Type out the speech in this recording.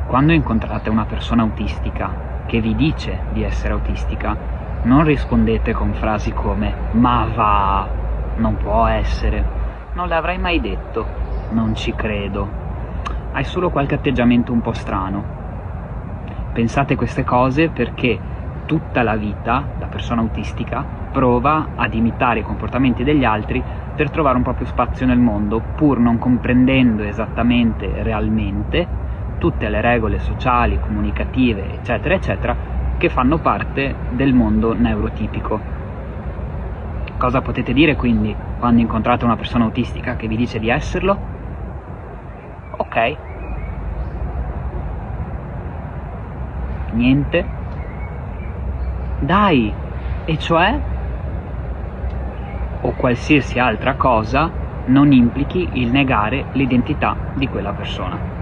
Quando incontrate una persona autistica che vi dice di essere autistica, non rispondete con frasi come "ma va, non può essere, non l'avrei mai detto, non ci credo, hai solo qualche atteggiamento un po' strano". Pensate queste cose perché tutta la vita la persona autistica prova ad imitare i comportamenti degli altri per trovare un proprio spazio nel mondo, pur non comprendendo esattamente realmente tutte le regole sociali, comunicative, eccetera, eccetera, che fanno parte del mondo neurotipico. Cosa potete dire quindi quando incontrate una persona autistica che vi dice di esserlo? Ok. Niente? Dai, e cioè? O qualsiasi altra cosa non implichi il negare l'identità di quella persona.